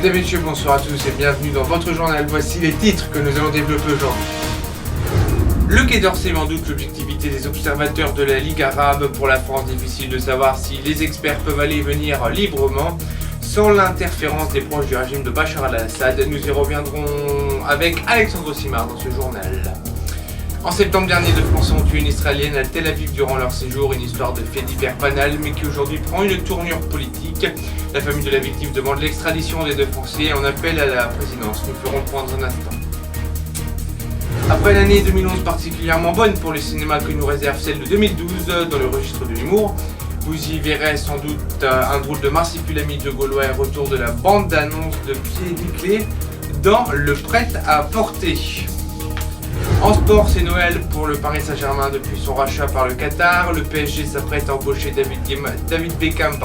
Mesdames et messieurs, bonsoir à tous et bienvenue dans votre journal. Voici les titres que nous allons développer aujourd'hui. Le Quai d'Orsay met en doute l'objectivité des observateurs de la Ligue arabe. Pour la France, difficile de savoir si les experts peuvent aller et venir librement sans l'interférence des proches du régime de Bachar al-Assad. Nous y reviendrons avec Alexandre Simard dans ce journal. En septembre dernier, deux Français ont tué une Israélienne à Tel Aviv durant leur séjour, une histoire de fait divers banal, mais qui aujourd'hui prend une tournure politique. La famille de la victime demande l'extradition des deux Français et en appelle à la présidence. Nous ferons le point dans un instant. Après l'année 2011 particulièrement bonne pour le cinéma que nous réserve celle de 2012 dans le registre de l'humour, vous y verrez sans doute un drôle de marsipulami de Gaulois et retour de la bande-annonce de Pied Nickelé dans Le Prêt-à-Porter. En sport, c'est Noël pour le Paris Saint-Germain depuis son rachat par le Qatar. Le PSG s'apprête à embaucher David Beckham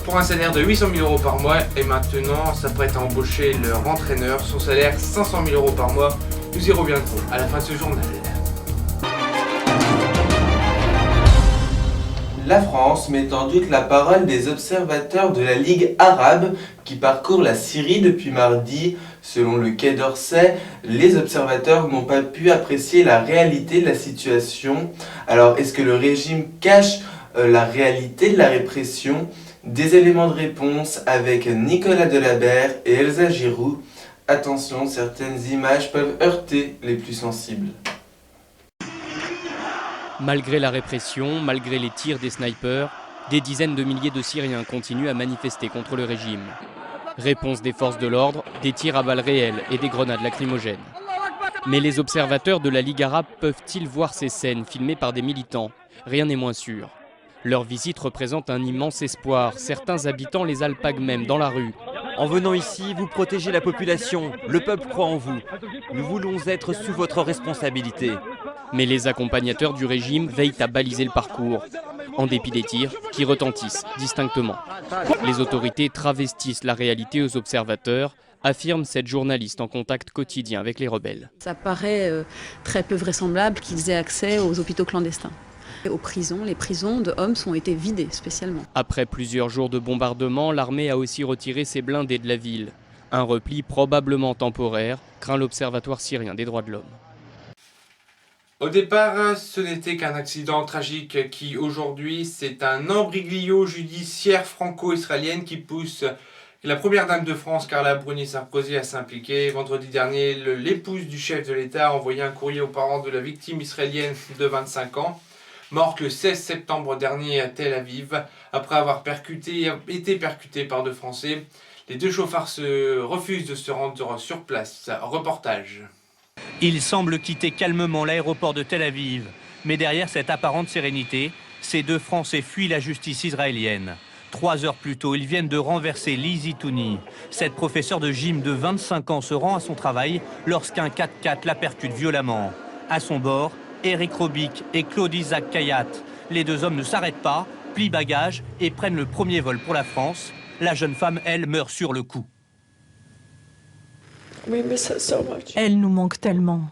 pour un salaire de 800 000 € par mois et maintenant s'apprête à embaucher leur entraîneur. Son salaire 500 000 € par mois. Nous y reviendrons à la fin de ce journal. La France met en doute la parole des observateurs de la Ligue arabe qui parcourent la Syrie depuis mardi. Selon le Quai d'Orsay, les observateurs n'ont pas pu apprécier la réalité de la situation. Alors, est-ce que le régime cache la réalité de la répression? Des éléments de réponse avec Nicolas Delabert et Elsa Giroux. Attention, certaines images peuvent heurter les plus sensibles. Malgré la répression, malgré les tirs des snipers, des dizaines de milliers de Syriens continuent à manifester contre le régime. Réponse des forces de l'ordre, des tirs à balles réelles et des grenades lacrymogènes. Mais les observateurs de la Ligue arabe peuvent-ils voir ces scènes filmées par des militants? Rien n'est moins sûr. Leur visite représente un immense espoir. Certains habitants les alpaguent même dans la rue. En venant ici, vous protégez la population. Le peuple croit en vous. Nous voulons être sous votre responsabilité. Mais les accompagnateurs du régime veillent à baliser le parcours, en dépit des tirs qui retentissent distinctement. Les autorités travestissent la réalité aux observateurs, affirme cette journaliste en contact quotidien avec les rebelles. Ça paraît très peu vraisemblable qu'ils aient accès aux hôpitaux clandestins. Aux prisons, les prisons de Homs ont été vidées spécialement. Après plusieurs jours de bombardement, l'armée a aussi retiré ses blindés de la ville. Un repli probablement temporaire, craint l'Observatoire syrien des droits de l'homme. Au départ, ce n'était qu'un accident tragique qui, aujourd'hui, c'est un imbroglio judiciaire franco-israélienne qui pousse la première dame de France, Carla Bruni-Sarkozy, à s'impliquer. Vendredi dernier, l'épouse du chef de l'État a envoyé un courrier aux parents de la victime israélienne de 25 ans, morte le 16 septembre dernier à Tel Aviv, après avoir été percutés par deux Français. Les deux chauffards se refusent de se rendre sur place. Reportage. Ils semblent quitter calmement l'aéroport de Tel Aviv. Mais derrière cette apparente sérénité, ces deux Français fuient la justice israélienne. 3 heures plus tôt, ils viennent de renverser Lizzie Touni. Cette professeure de gym de 25 ans se rend à son travail lorsqu'un 4x4 la percute violemment. À son bord, Eric Robic et Claude Isaac Kayat. Les deux hommes ne s'arrêtent pas, plient bagages et prennent le premier vol pour la France. La jeune femme, elle, meurt sur le coup. Elle nous manque tellement.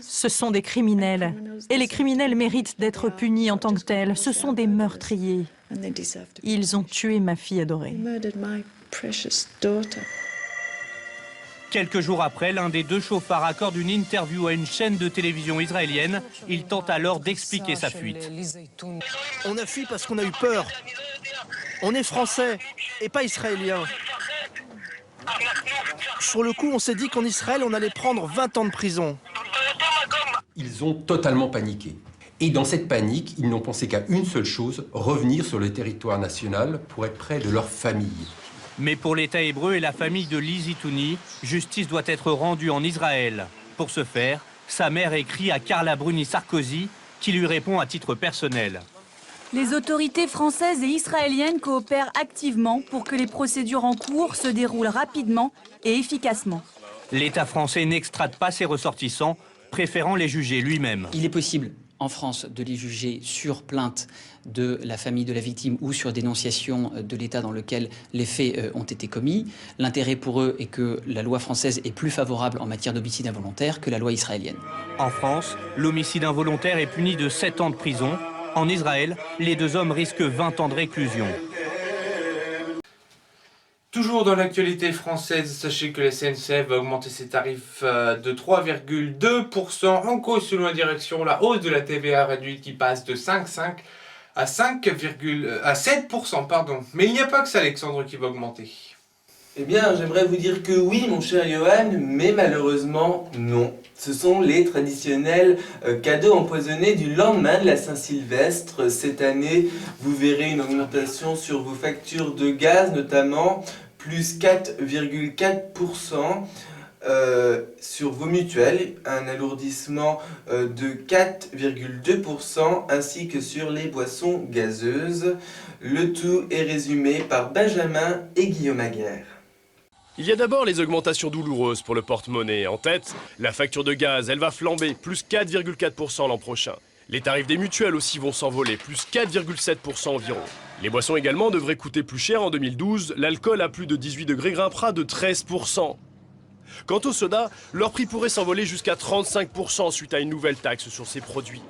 Ce sont des criminels. Et les criminels méritent d'être punis en tant que tels. Ce sont des meurtriers. Ils ont tué ma fille adorée. Quelques jours après, l'un des deux chauffards accorde une interview à une chaîne de télévision israélienne. Il tente alors d'expliquer sa fuite. On a fui parce qu'on a eu peur. On est français et pas israéliens. Sur le coup, on s'est dit qu'en Israël, on allait prendre 20 ans de prison. Ils ont totalement paniqué. Et dans cette panique, ils n'ont pensé qu'à une seule chose, revenir sur le territoire national pour être près de leur famille. Mais pour l'État hébreu et la famille de Lizzie Touni, justice doit être rendue en Israël. Pour ce faire, sa mère écrit à Carla Bruni-Sarkozy, qui lui répond à titre personnel. Les autorités françaises et israéliennes coopèrent activement pour que les procédures en cours se déroulent rapidement et efficacement. L'État français n'extrade pas ses ressortissants, préférant les juger lui-même. Il est possible en France de les juger sur plainte de la famille de la victime ou sur dénonciation de l'État dans lequel les faits ont été commis. L'intérêt pour eux est que la loi française est plus favorable en matière d'homicide involontaire que la loi israélienne. En France, l'homicide involontaire est puni de 7 ans de prison. En Israël, les deux hommes risquent 20 ans de réclusion. Toujours dans l'actualité française, sachez que la SNCF va augmenter ses tarifs de 3,2%, en cause selon la direction la hausse de la TVA réduite qui passe de 5,5 à 7%. Mais il n'y a pas que ça, Alexandre, qui va augmenter. Eh bien, j'aimerais vous dire que oui, mon cher Johan, mais malheureusement, non. Ce sont les traditionnels cadeaux empoisonnés du lendemain de la Saint-Sylvestre. Cette année, vous verrez une augmentation sur vos factures de gaz, notamment plus 4,4%. Sur vos mutuelles, un alourdissement de 4,2% ainsi que sur les boissons gazeuses. Le tout est résumé par Benjamin et Guillaume Aguerre. Il y a d'abord les augmentations douloureuses pour le porte-monnaie. En tête, la facture de gaz, elle va flamber, plus 4,4% l'an prochain. Les tarifs des mutuelles aussi vont s'envoler, plus 4,7% environ. Les boissons également devraient coûter plus cher en 2012. L'alcool à plus de 18 degrés grimpera de 13%. Quant au soda, leur prix pourrait s'envoler jusqu'à 35% suite à une nouvelle taxe sur ces produits.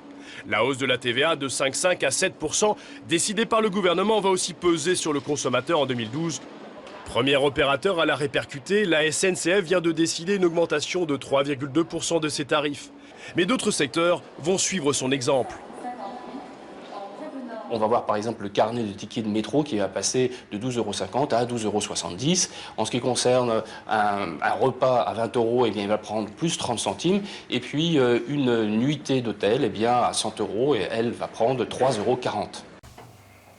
La hausse de la TVA de 5,5 à 7%, décidée par le gouvernement, va aussi peser sur le consommateur en 2012. Premier opérateur à la répercuter, la SNCF vient de décider une augmentation de 3,2% de ses tarifs. Mais d'autres secteurs vont suivre son exemple. On va voir par exemple le carnet de tickets de métro qui va passer de 12,50 € à 12,70 €. En ce qui concerne un repas à 20 €, eh bien, il va prendre plus 30 centimes. Et puis une nuitée d'hôtel, eh bien, à 100 € et elle va prendre 3,40 €.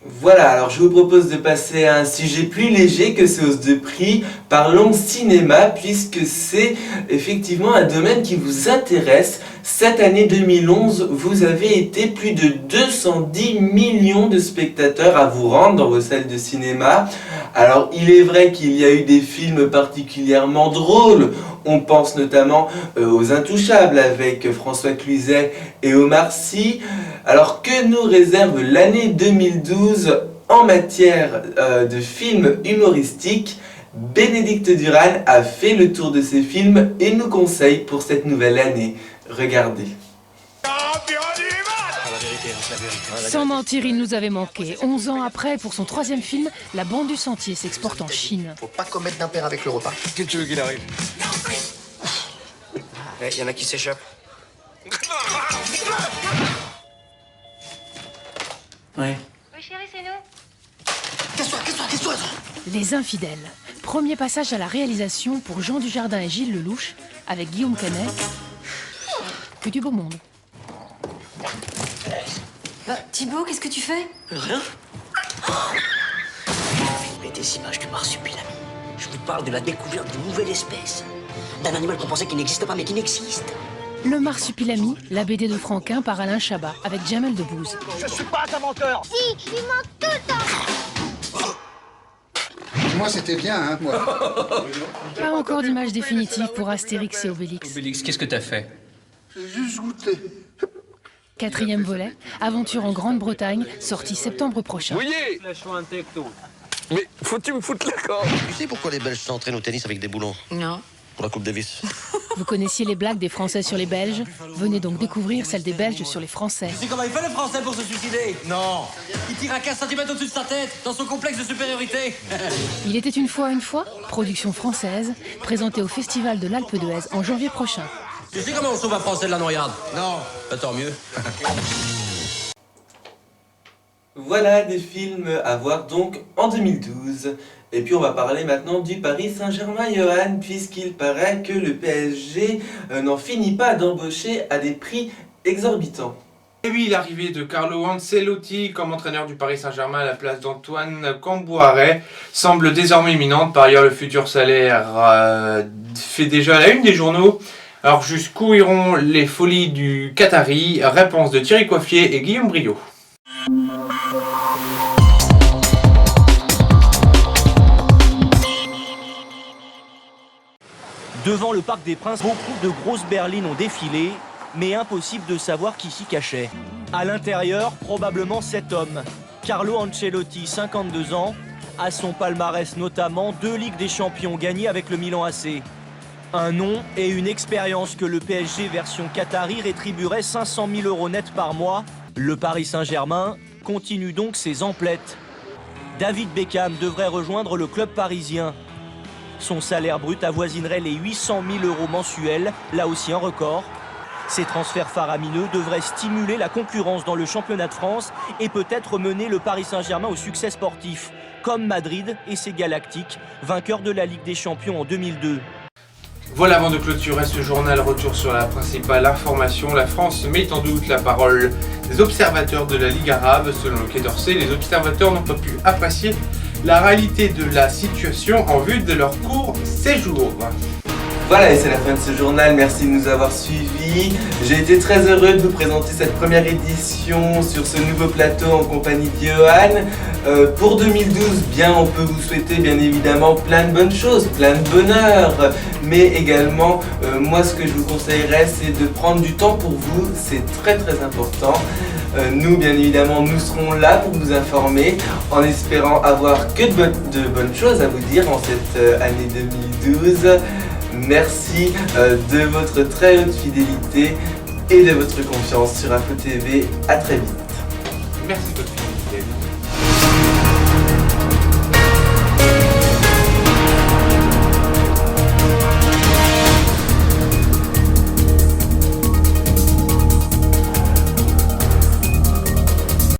Voilà, alors je vous propose de passer à un sujet plus léger que ces hausses de prix. Parlons cinéma, puisque c'est effectivement un domaine qui vous intéresse. Cette année 2011, vous avez été plus de 210 millions de spectateurs à vous rendre dans vos salles de cinéma. Alors il est vrai qu'il y a eu des films particulièrement drôles. On pense notamment aux Intouchables avec François Cluzet et Omar Sy. Alors que nous réserve l'année 2012 en matière de films humoristiques? Bénédicte Duran a fait le tour de ces films et nous conseille pour cette nouvelle année. Regardez. Sans mentir, il nous avait manqué. 11 ans après, pour son 3e film, La Bande du Sentier s'exporte en Chine. Faut pas commettre d'impair avec le repas. Qu'est-ce que tu veux qu'il arrive? Il y en a qui s'échappent. Ouais. Oui chérie, c'est nous. Qu'est-ce que Les Infidèles. Premier passage à la réalisation pour Jean Dujardin et Gilles Lelouch, avec Guillaume Canet. Que du beau monde. Thibaut, qu'est-ce que tu fais? Rien. Mais des images du marsupilami. Je vous parle de la découverte d'une nouvelle espèce. D'un animal qu'on pensait qu'il n'existe pas, mais qui n'existe. Le Marsupilami, la BD de Franquin par Alain Chabat, avec Jamel Debbouze. Je suis pas un menteur. Si, il ment tout le temps. Moi, c'était bien, hein, moi. Pas encore d'image définitive pour Astérix et Obélix. Obélix, qu'est-ce que t'as fait? J'ai juste goûté. 4e volet, Aventure en Grande-Bretagne, sorti septembre prochain. Voyez! Mais faut-tu me foutre la corde? Tu sais pourquoi les Belges s'entraînent au tennis avec des boulons? Non. Pour la Coupe Davis. Vous connaissiez les blagues des Français sur les Belges? Venez donc découvrir celles des Belges sur les Français. Tu sais comment il fait le Français pour se suicider? Non. Il tire à 15 cm au-dessus de sa tête, dans son complexe de supériorité. Il était une fois, production française, présentée au Festival de l'Alpe d'Huez en janvier prochain. Tu sais comment on sauve un Français de la noyade? Non. Bah, tant mieux. Voilà des films à voir donc en 2012. Et puis on va parler maintenant du Paris Saint-Germain, Johan, puisqu'il paraît que le PSG n'en finit pas d'embaucher à des prix exorbitants. Et oui, l'arrivée de Carlo Ancelotti comme entraîneur du Paris Saint-Germain à la place d'Antoine Camboiré semble désormais imminente. Par ailleurs, le futur salaire fait déjà la une des journaux. Alors jusqu'où iront les folies du Qatari? Réponse de Thierry Coiffier et Guillaume Briot. Devant le Parc des Princes, beaucoup de grosses berlines ont défilé, mais impossible de savoir qui s'y cachait. À l'intérieur, probablement cet homme, Carlo Ancelotti, 52 ans, a son palmarès notamment 2 Ligues des Champions gagnées avec le Milan AC. Un nom et une expérience que le PSG version Qatari rétribuerait 500 000 € net par mois. Le Paris Saint-Germain continue donc ses emplettes. David Beckham devrait rejoindre le club parisien. Son salaire brut avoisinerait les 800 000 € mensuels, là aussi un record. Ces transferts faramineux devraient stimuler la concurrence dans le championnat de France et peut-être mener le Paris Saint-Germain au succès sportif, comme Madrid et ses Galactiques, vainqueurs de la Ligue des Champions en 2002. Voilà, avant de clôturer ce journal, retour sur la principale information. La France met en doute la parole des observateurs de la Ligue arabe. Selon le Quai d'Orsay, les observateurs n'ont pas pu apprécier la réalité de la situation en vue de leur court séjour. Voilà, et c'est la fin de ce journal, merci de nous avoir suivis. J'ai été très heureux de vous présenter cette première édition sur ce nouveau plateau en compagnie de Johan. Pour 2012, bien, on peut vous souhaiter bien évidemment plein de bonnes choses, plein de bonheur. Mais également, moi ce que je vous conseillerais, c'est de prendre du temps pour vous, c'est très très important. Nous, bien évidemment, nous serons là pour vous informer, en espérant avoir que de bonnes choses à vous dire en cette année 2012. Merci de votre très haute fidélité et de votre confiance sur Info TV. À très vite. Merci de votre fidélité.